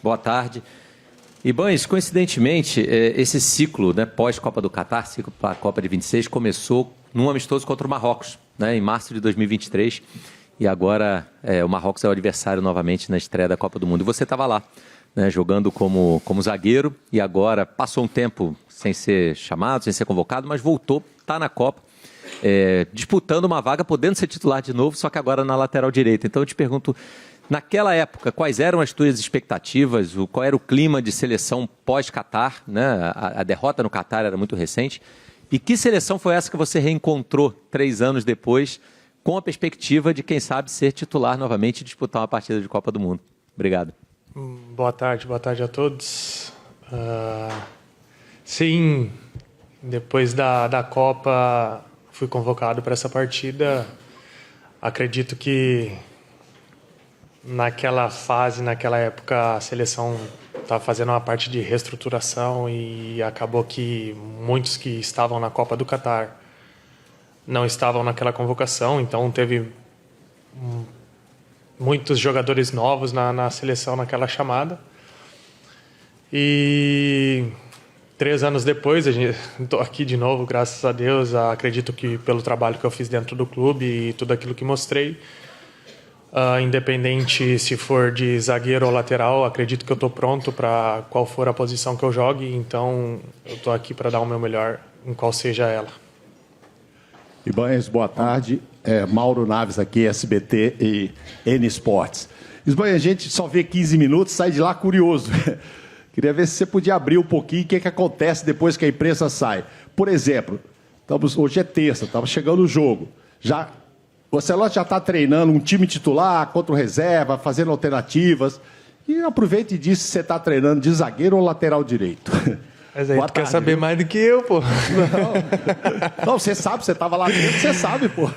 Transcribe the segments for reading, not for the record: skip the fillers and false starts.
boa tarde. Ibanez, coincidentemente, esse ciclo, né, pós-Copa do Catar, ciclo para a Copa de 26, começou num amistoso contra o Marrocos, né, em março de 2023, e agora o Marrocos é o adversário novamente na estreia da Copa do Mundo. E você estava lá, né, jogando como zagueiro, e agora passou um tempo sem ser chamado, sem ser convocado, mas voltou, está na Copa, disputando uma vaga, podendo ser titular de novo, só que agora na lateral direita. Então eu te pergunto, naquela época, quais eram as tuas expectativas? Qual era o clima de seleção pós-Catar? Né? A derrota no Catar era muito recente. E que seleção foi essa que você reencontrou 3 anos depois, com a perspectiva de, quem sabe, ser titular novamente e disputar uma partida de Copa do Mundo? Obrigado. Boa tarde a todos. Sim, depois da Copa, fui convocado para essa partida. Acredito que naquela fase, naquela época, a seleção estava fazendo uma parte de reestruturação e acabou que muitos que estavam na Copa do Catar não estavam naquela convocação, então teve muitos jogadores novos na seleção naquela chamada. E 3 anos depois, estou aqui de novo, graças a Deus. Acredito que pelo trabalho que eu fiz dentro do clube e tudo aquilo que mostrei, independente se for de zagueiro ou lateral, acredito que eu estou pronto para qual for a posição que eu jogue, então eu estou aqui para dar o meu melhor em qual seja ela. Ibanez, boa tarde. Mauro Naves aqui, SBT e N Sports. Ibanez, a gente só vê 15 minutos, sai de lá curioso. Queria ver se você podia abrir um pouquinho o que acontece depois que a imprensa sai. Por exemplo, hoje é terça, estava chegando o jogo. O Ancelotti já está treinando um time titular contra o reserva, fazendo alternativas. E aproveita e diz se você está treinando de zagueiro ou lateral direito. Mas aí tu quer saber mais do que eu, pô. Não, você sabe, você estava lá dentro, você sabe, pô.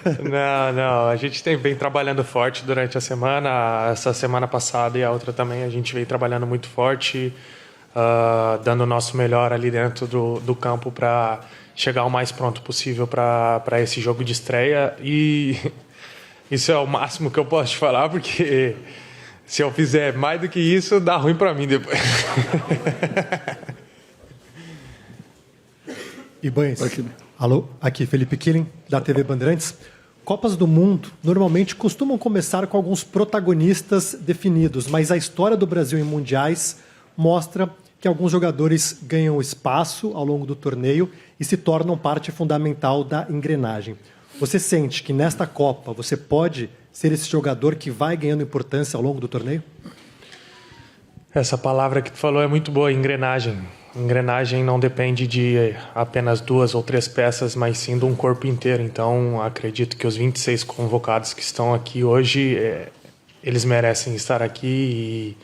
Não, a gente vem trabalhando forte durante a semana. Essa semana passada e a outra também, a gente vem trabalhando muito forte, dando o nosso melhor ali dentro do campo para chegar o mais pronto possível para esse jogo de estreia. E isso é o máximo que eu posso te falar, porque se eu fizer mais do que isso, dá ruim para mim depois. Ibanez, alô, aqui Felipe Killing, da TV Bandeirantes. Copas do Mundo normalmente costumam começar com alguns protagonistas definidos, mas a história do Brasil em mundiais mostra que alguns jogadores ganham espaço ao longo do torneio e se tornam parte fundamental da engrenagem. Você sente que nesta Copa você pode ser esse jogador que vai ganhando importância ao longo do torneio? Essa palavra que tu falou é muito boa, engrenagem. Engrenagem não depende de apenas 2 ou 3 peças, mas sim de um corpo inteiro. Então, acredito que os 26 convocados que estão aqui hoje, eles merecem estar aqui e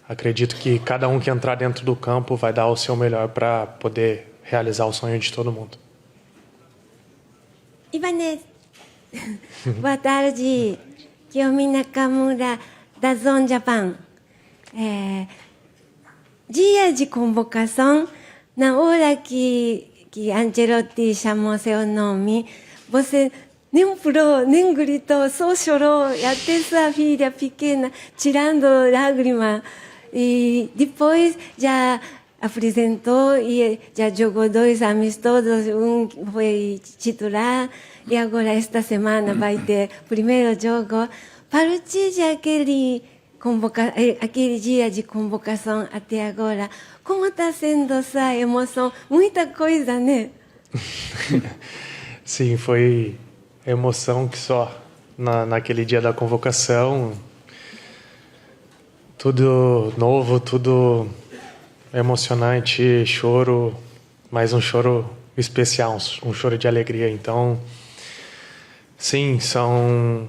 acredito que cada um que entrar dentro do campo vai dar o seu melhor para poder realizar o sonho de todo mundo. Ibanez, boa tarde. Kiyomi Nakamura, da Zone Japan. Dia de convocação, na hora que Ancelotti chamou seu nome, você nem pulou, nem gritou, só chorou, e até sua filha pequena tirando lágrimas. E depois já apresentou e já jogou 2 amistosos, um foi titular, e agora esta semana vai ter o primeiro jogo. Partir de aquele dia de convocação até agora, como está sendo essa emoção? Muita coisa, né? Sim, foi emoção que só naquele dia da convocação. Tudo novo, tudo emocionante, choro, mas um choro especial, um choro de alegria. Então, sim, são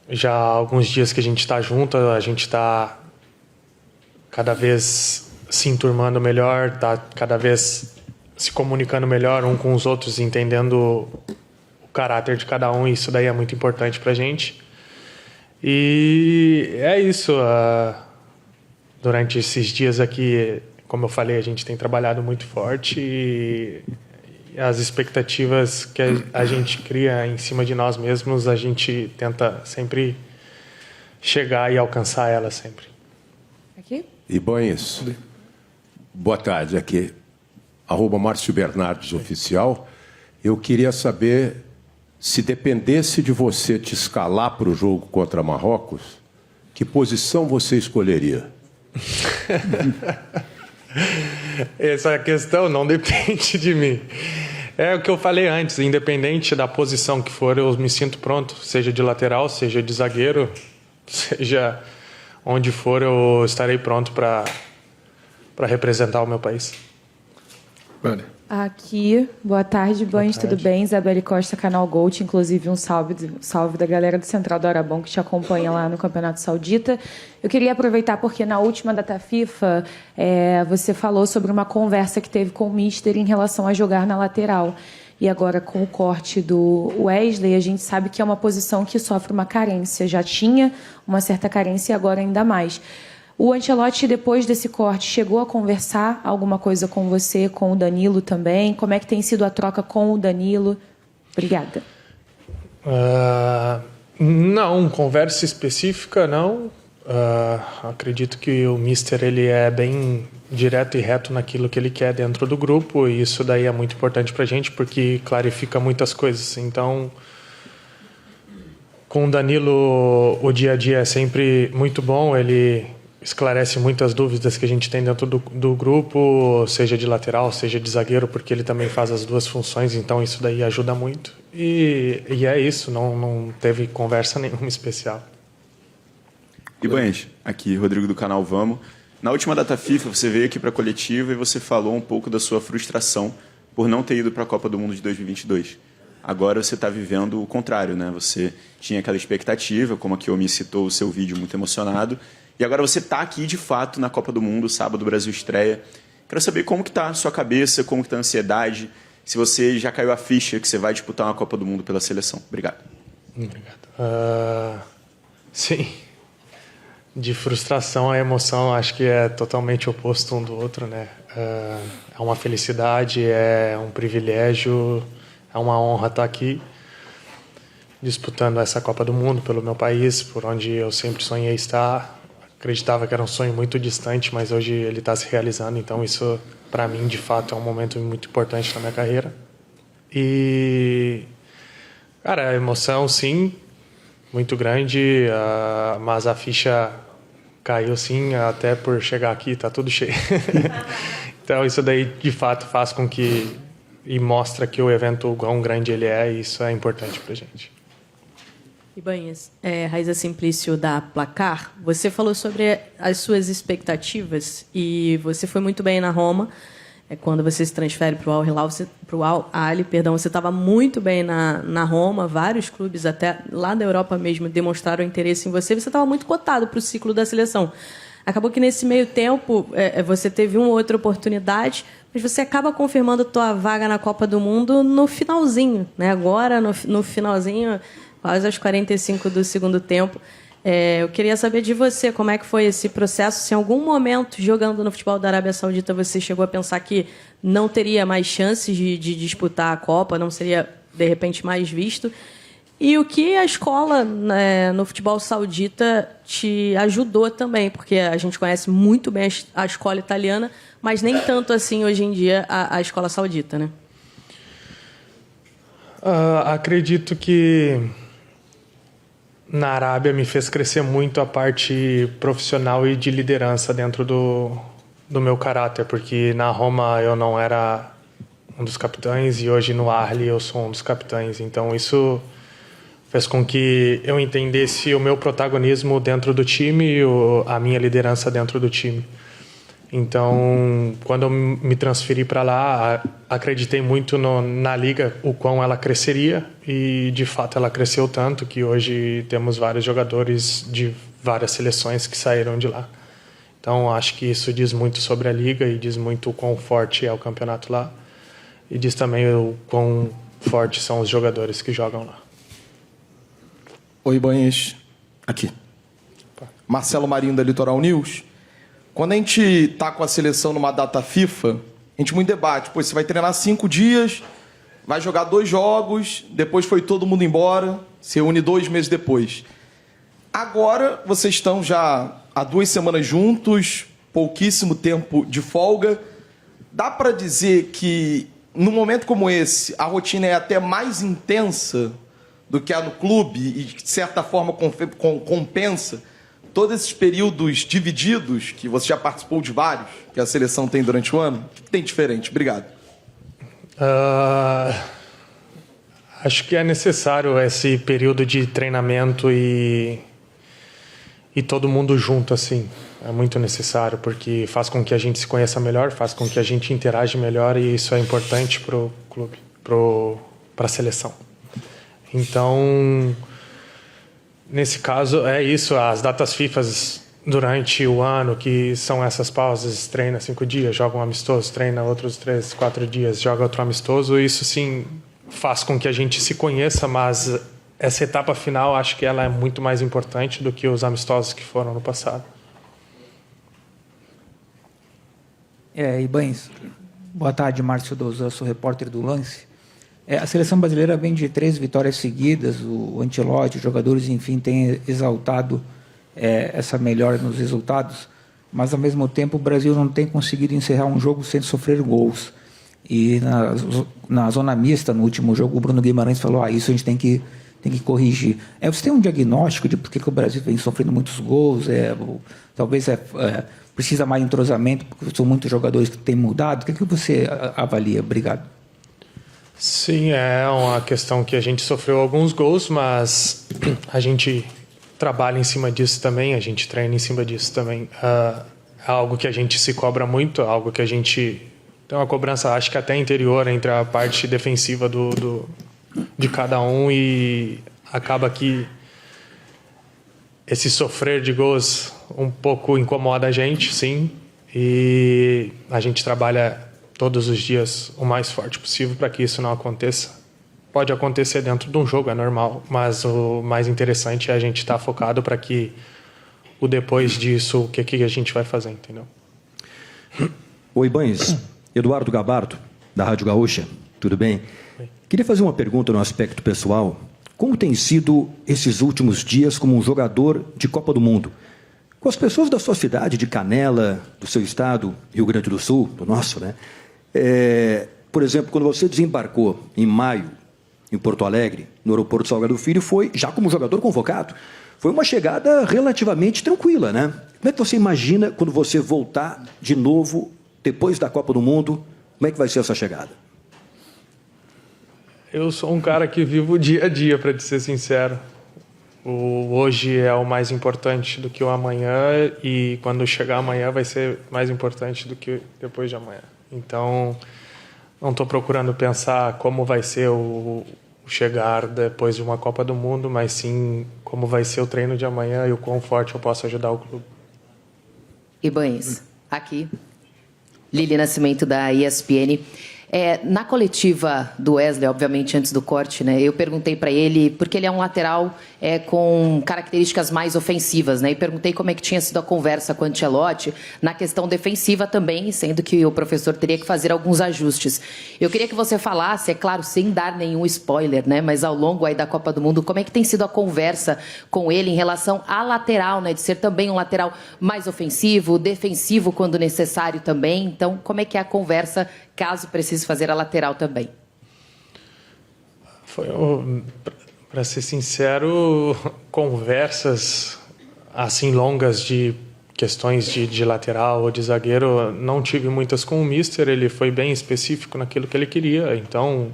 já alguns dias que a gente está junto, a gente está cada vez se enturmando melhor, está cada vez se comunicando melhor um com os outros, entendendo o caráter de cada um, e isso daí é muito importante para a gente. E é isso, durante esses dias aqui, como eu falei, a gente tem trabalhado muito forte e as expectativas que a gente cria em cima de nós mesmos, a gente tenta sempre chegar e alcançar elas sempre. Aqui? Ibanez, boa tarde, aqui, @Márcio Bernardes Oficial. Eu queria saber, se dependesse de você te escalar para o jogo contra Marrocos, que posição você escolheria? Essa questão não depende de mim. É o que eu falei antes, independente da posição que for, eu me sinto pronto, seja de lateral, seja de zagueiro, seja onde for, eu estarei pronto para representar o meu país. Vale. Aqui, boa tarde, Banhos, tudo bem? Isabelle Costa, Canal Gold, inclusive um salve da galera do Central do Arabão que te acompanha lá no Campeonato Saudita. Eu queria aproveitar porque na última data FIFA você falou sobre uma conversa que teve com o Mister em relação a jogar na lateral. E agora com o corte do Wesley, a gente sabe que é uma posição que sofre uma carência. Já tinha uma certa carência e agora ainda mais. O Ancelotti, depois desse corte, chegou a conversar alguma coisa com você, com o Danilo também? Como é que tem sido a troca com o Danilo? Obrigada. Não, conversa específica não. Acredito que o Mister ele é bem direto e reto naquilo que ele quer dentro do grupo, e isso daí é muito importante para a gente porque clarifica muitas coisas. Então, com o Danilo, o dia a dia é sempre muito bom, ele esclarece muitas dúvidas que a gente tem dentro do grupo, seja de lateral, seja de zagueiro, porque ele também faz as duas funções, então isso daí ajuda muito. E é isso, não teve conversa nenhuma especial. Ibanez, aqui, Rodrigo do canal Vamos. Na última data FIFA, você veio aqui para a coletiva e você falou um pouco da sua frustração por não ter ido para a Copa do Mundo de 2022. Agora você está vivendo o contrário, né? Você tinha aquela expectativa, como a Kiomi citou o seu vídeo muito emocionado, e agora você está aqui, de fato, na Copa do Mundo, sábado o Brasil estreia. Quero saber como que está a sua cabeça, como que está a ansiedade, se você já caiu a ficha que você vai disputar uma Copa do Mundo pela seleção. Obrigado. Obrigado. Sim. De frustração a emoção, acho que é totalmente oposto um do outro, né? É uma felicidade, é um privilégio, é uma honra estar aqui disputando essa Copa do Mundo pelo meu país, por onde eu sempre sonhei estar. Acreditava que era um sonho muito distante, mas hoje ele está se realizando, então isso, para mim, de fato, é um momento muito importante na minha carreira. E, cara, a emoção, sim, muito grande, mas a ficha caiu, sim, até por chegar aqui, tá tudo cheio. Então, isso daí, de fato, faz com que... e mostra que o evento, o quão grande ele é, e isso é importante pra gente. Ibanez, Raíza Simplício da Placar, você falou sobre as suas expectativas e você foi muito bem na Roma. Quando você se transfere para o Al Ahly, você estava muito bem na Roma, vários clubes, até lá da Europa mesmo, demonstraram interesse em você. Você estava muito cotado para o ciclo da seleção. Acabou que nesse meio tempo você teve uma outra oportunidade, mas você acaba confirmando a tua vaga na Copa do Mundo no finalzinho, né? Agora, no finalzinho, quase aos 45 do segundo tempo. Eu queria saber de você como é que foi esse processo, se em algum momento, jogando no futebol da Arábia Saudita, você chegou a pensar que não teria mais chances de disputar a Copa, não seria, de repente, mais visto. E o que a escola, né, no futebol saudita te ajudou também, porque a gente conhece muito bem a escola italiana, mas nem tanto assim hoje em dia a escola saudita, né? Acredito que na Arábia me fez crescer muito a parte profissional e de liderança dentro do meu caráter, porque na Roma eu não era um dos capitães e hoje no Ahly eu sou um dos capitães. Então isso fez com que eu entendesse o meu protagonismo dentro do time e a minha liderança dentro do time. Então, quando eu me transferi para lá, acreditei muito na liga, o quão ela cresceria, e de fato ela cresceu tanto que hoje temos vários jogadores de várias seleções que saíram de lá. Então, acho que isso diz muito sobre a liga e diz muito o quão forte é o campeonato lá, e diz também o quão fortes são os jogadores que jogam lá. Oi, Banhas. Aqui. Marcelo Marinho, da Litoral News. Quando a gente está com a seleção numa data FIFA, a gente muito debate. Pô, você vai treinar 5 dias, vai jogar 2 jogos, depois foi todo mundo embora, se reúne 2 meses depois. Agora, vocês estão já há 2 semanas juntos, pouquíssimo tempo de folga. Dá para dizer que, num momento como esse, a rotina é até mais intensa do que há no clube e, de certa forma, compensa todos esses períodos divididos, que você já participou de vários, que a seleção tem durante o ano? O que tem diferente? Obrigado. Acho que é necessário esse período de treinamento e todo mundo junto, assim. É muito necessário, porque faz com que a gente se conheça melhor, faz com que a gente interage melhor, e isso é importante para o clube, para a seleção. Então, nesse caso, é isso. As datas FIFA durante o ano, que são essas pausas, treina 5 dias, joga um amistoso, treina outros 3, 4 dias, joga outro amistoso, isso sim faz com que a gente se conheça, mas essa etapa final, acho que ela é muito mais importante do que os amistosos que foram no passado. Ibañez, boa tarde, Márcio Dozan, sou repórter do Lance. A seleção brasileira vem de 3 vitórias seguidas, o Ancelotti, os jogadores, enfim, têm exaltado essa melhora nos resultados, mas, ao mesmo tempo, o Brasil não tem conseguido encerrar um jogo sem sofrer gols. E na zona mista, no último jogo, o Bruno Guimarães falou, isso a gente tem que corrigir. Você tem um diagnóstico de por que o Brasil vem sofrendo muitos gols? Talvez precisa mais entrosamento, porque são muitos jogadores que têm mudado. O que você avalia? Obrigado. Sim, é uma questão que a gente sofreu alguns gols, mas a gente trabalha em cima disso também, a gente treina em cima disso também. É algo que a gente se cobra muito, é algo que a gente tem uma cobrança, acho que até interior, entre a parte defensiva de cada um, e acaba que esse sofrer de gols um pouco incomoda a gente, sim, e a gente trabalha todos os dias o mais forte possível para que isso não aconteça. Pode acontecer dentro de um jogo, é normal, mas o mais interessante é a gente estar focado para que o depois disso, o que a gente vai fazer, entendeu? Oi, Ibañez. Eduardo Gabardo, da Rádio Gaúcha. Tudo bem? Queria fazer uma pergunta no aspecto pessoal. Como tem sido esses últimos dias como um jogador de Copa do Mundo? Com as pessoas da sua cidade, de Canela, do seu estado, Rio Grande do Sul, do nosso, né? Por exemplo, quando você desembarcou em maio, em Porto Alegre, no aeroporto Salgado Filho, foi já como jogador convocado. Foi uma chegada relativamente tranquila, né? Como é que você imagina quando você voltar de novo, depois da Copa do Mundo, como é que vai ser essa chegada? Eu sou um cara que vivo o dia a dia, para te ser sincero. O hoje é o mais importante do que o amanhã, e quando chegar amanhã vai ser mais importante do que depois de amanhã. Então, não estou procurando pensar como vai ser o chegar depois de uma Copa do Mundo, mas sim como vai ser o treino de amanhã e o quão forte eu posso ajudar o clube. Ibañez, aqui. Lili Nascimento, da ESPN. Na coletiva do Wesley, obviamente, antes do corte, né, eu perguntei para ele, porque ele é um lateral com características mais ofensivas, né, e perguntei como é que tinha sido a conversa com o Ancelotti na questão defensiva também, sendo que o professor teria que fazer alguns ajustes. Eu queria que você falasse, é claro, sem dar nenhum spoiler, né, mas ao longo aí da Copa do Mundo, como é que tem sido a conversa com ele em relação à lateral, né, de ser também um lateral mais ofensivo, defensivo quando necessário também. Então, como é que é a conversa caso precise fazer a lateral também? Para ser sincero, conversas assim longas de questões de lateral ou de zagueiro, não tive muitas com o Mister. Ele foi bem específico naquilo que ele queria. Então,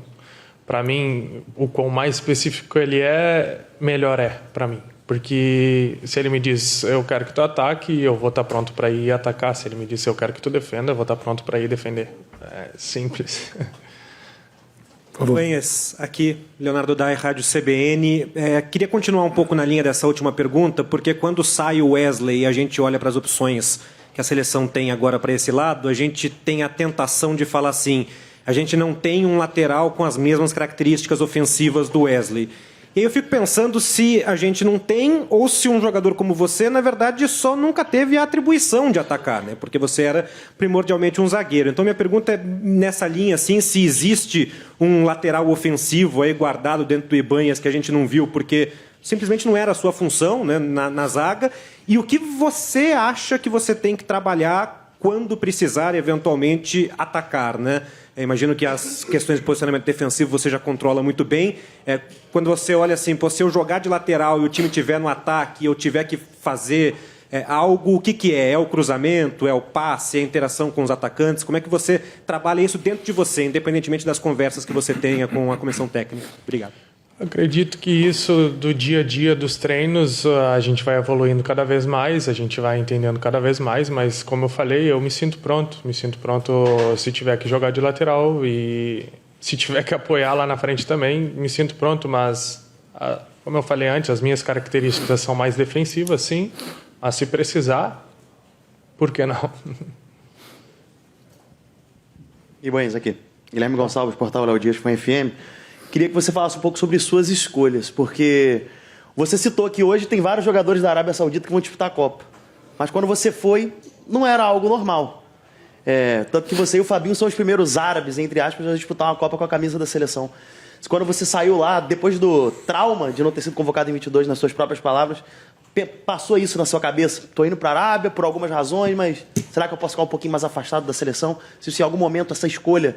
para mim, o quão mais específico ele é, melhor é para mim. Porque se ele me diz, eu quero que tu ataque, eu vou estar pronto para ir atacar. Se ele me diz, eu quero que tu defenda, eu vou estar pronto para ir defender. É simples. Ibañez, aqui, Leonardo Dai, Rádio CBN. Queria continuar um pouco na linha dessa última pergunta, porque quando sai o Wesley e a gente olha para as opções que a seleção tem agora para esse lado, a gente tem a tentação de falar assim, a gente não tem um lateral com as mesmas características ofensivas do Wesley. E aí eu fico pensando se a gente não tem, ou se um jogador como você, na verdade, só nunca teve a atribuição de atacar, né? Porque você era primordialmente um zagueiro. Então, minha pergunta é nessa linha, assim, se existe um lateral ofensivo aí guardado dentro do Ibañez que a gente não viu, porque simplesmente não era a sua função, né, na zaga, e o que você acha que você tem que trabalhar quando precisar, eventualmente, atacar, né? Eu imagino que as questões de posicionamento defensivo você já controla muito bem. Quando você olha assim, se eu jogar de lateral e o time estiver no ataque, eu tiver que fazer algo, o que é? É o cruzamento? É o passe? É a interação com os atacantes? Como é que você trabalha isso dentro de você, independentemente das conversas que você tenha com a comissão técnica? Obrigado. Acredito que isso do dia a dia dos treinos a gente vai evoluindo cada vez mais, a gente vai entendendo cada vez mais, mas como eu falei, eu me sinto pronto se tiver que jogar de lateral e se tiver que apoiar lá na frente também, me sinto pronto, mas como eu falei antes, as minhas características são mais defensivas, sim, mas se precisar, por que não? Ibanez aqui. Guilherme Gonçalves, Portal Léo Dias, Fã FM. Queria que você falasse um pouco sobre suas escolhas, porque você citou que hoje tem vários jogadores da Arábia Saudita que vão disputar a Copa. Mas quando você foi, não era algo normal. Tanto que você e o Fabinho são os primeiros árabes, entre aspas, a disputar uma Copa com a camisa da seleção. Quando você saiu lá, depois do trauma de não ter sido convocado em 22, nas suas próprias palavras, passou isso na sua cabeça? Estou indo para a Arábia por algumas razões, mas será que eu posso ficar um pouquinho mais afastado da seleção? Se em algum momento essa escolha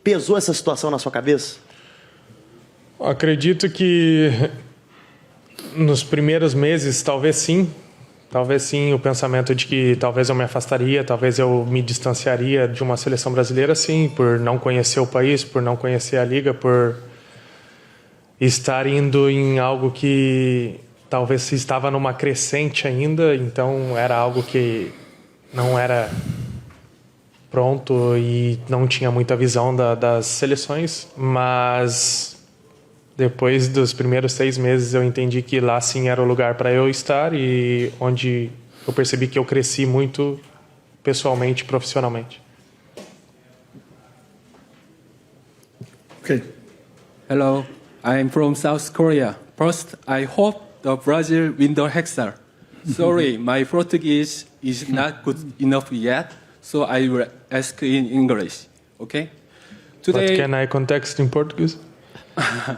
pesou essa situação na sua cabeça? Acredito que nos primeiros meses, talvez sim, o pensamento de que talvez eu me afastaria, talvez eu me distanciaria de uma seleção brasileira, sim, por não conhecer o país, por não conhecer a liga, por estar indo em algo que talvez se estava numa crescente ainda, então era algo que não era pronto e não tinha muita visão das seleções, mas depois dos primeiros 6 meses eu entendi que lá sim era o lugar para eu estar e onde eu percebi que eu cresci muito pessoalmente e profissionalmente. Okay. Hello, I'm from South Korea. First, I hope the Brazil win the Hexar. Sorry, my Portuguese is not good enough yet. So I will ask in English, okay? Today... But can I context in Portuguese?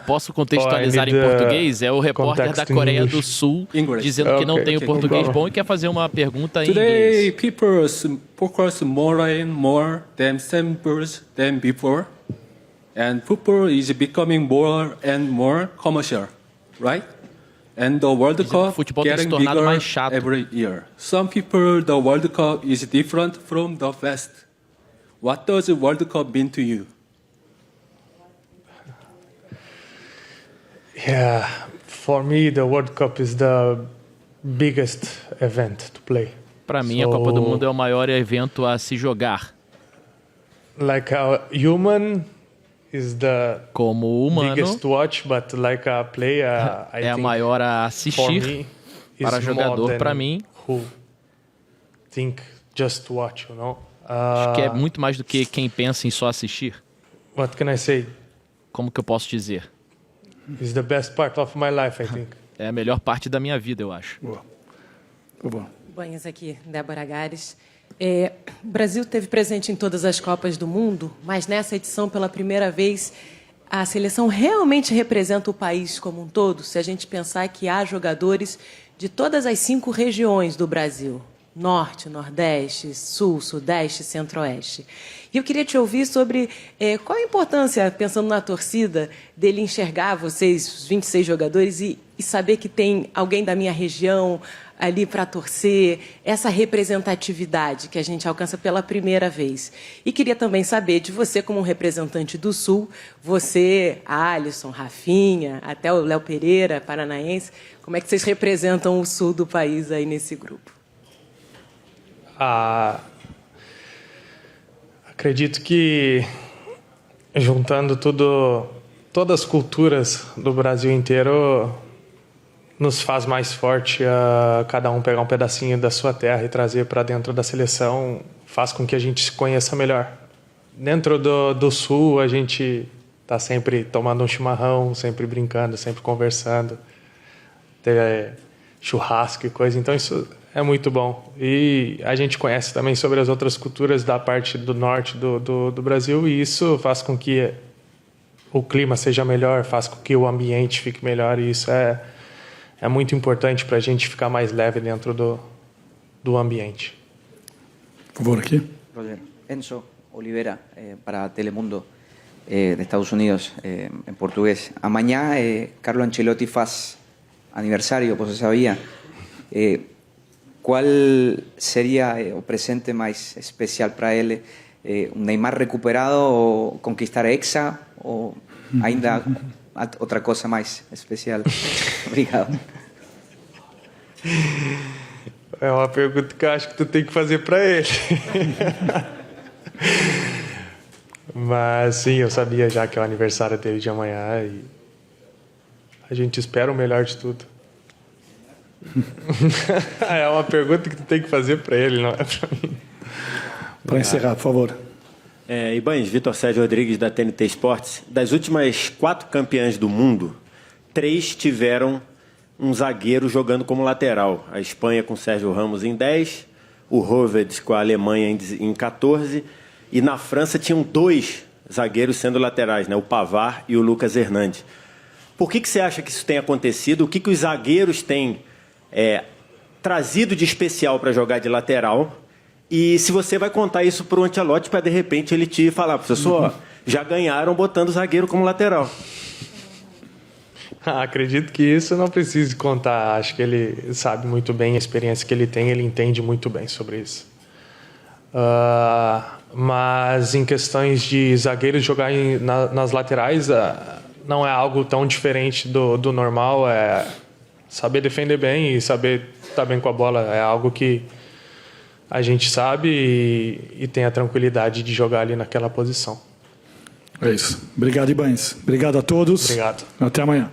Posso contextualizar em português? É o repórter da Coreia do Sul dizendo que não tem o português bom e quer fazer uma pergunta em inglês. Today, people focus more and more themselves than before, and football is becoming more and more commercial, right? And the World Cup getting bigger every year. Some people, the World Cup is different from the past. What does the World Cup mean to you? Yeah, for me, the World Cup is the biggest event to play. Para mim, a Copa do Mundo é o maior evento a se jogar. Like a human is the humano, biggest to watch, but like a player, I é a maior a assistir. Para jogador, para mim, who think just to watch, you know? Acho que é muito mais do que quem pensa em só assistir. What can I say? Como que eu posso dizer? It's the best part of my life, I think. É a melhor parte da minha vida, eu acho. Banhas aqui, Débora Gares. O Brasil esteve presente em todas as Copas do Mundo, mas nessa edição, pela primeira vez, a seleção realmente representa o país como um todo, se a gente pensar que há jogadores de todas as 5 regiões do Brasil. Norte, Nordeste, Sul, Sudeste, Centro-Oeste. E eu queria te ouvir sobre qual a importância, pensando na torcida, dele enxergar vocês, os 26 jogadores, e saber que tem alguém da minha região ali para torcer, essa representatividade que a gente alcança pela primeira vez. E queria também saber de você, como um representante do Sul, você, Alisson, Rafinha, até o Léo Pereira, paranaense, como é que vocês representam o Sul do país aí nesse grupo? Acredito que juntando todas as culturas do Brasil inteiro nos faz mais forte a cada um pegar um pedacinho da sua terra e trazer para dentro da seleção, faz com que a gente se conheça melhor. Dentro do Sul, a gente está sempre tomando um chimarrão, sempre brincando, sempre conversando, ter churrasco e coisa, então isso é muito bom. E a gente conhece também sobre as outras culturas da parte do norte do Brasil, e isso faz com que o clima seja melhor, faz com que o ambiente fique melhor, e isso é muito importante para a gente ficar mais leve dentro do ambiente. Por favor, aqui. Roger. Enzo Oliveira, para Telemundo de Estados Unidos, en portugués. Amanhã, Carlo Ancelotti faz aniversário, você sabia? Qual seria o presente mais especial para ele? Um Neymar recuperado ou conquistar a Hexa? Ou ainda outra coisa mais especial? Obrigado. É uma pergunta que eu acho que tu tem que fazer para ele. Mas sim, eu sabia já que é o aniversário dele de amanhã e a gente espera o melhor de tudo. É uma pergunta que tu tem que fazer para ele, não é para mim. Para encerrar, por favor. Ibanez, Vitor Sérgio Rodrigues, da TNT Esportes. Das últimas 4 campeãs do mundo, 3 tiveram um zagueiro jogando como lateral. A Espanha com Sérgio Ramos em 10, o Hoved com a Alemanha em 14, e na França tinham 2 zagueiros sendo laterais, né? O Pavard e o Lucas Hernandes. Por que você acha que isso tem acontecido? O que os zagueiros têm trazido de especial para jogar de lateral? E se você vai contar isso para o Ancelotti para, de repente, ele te falar, professor, já ganharam botando o zagueiro como lateral. Acredito que isso eu não preciso contar. Acho que ele sabe muito bem a experiência que ele tem, ele entende muito bem sobre isso. Mas em questões de zagueiros jogar nas laterais, não é algo tão diferente do normal. É saber defender bem e saber estar bem com a bola. É algo que a gente sabe e tem a tranquilidade de jogar ali naquela posição. É isso. Obrigado, Ibanez. Obrigado a todos. Obrigado. Até amanhã.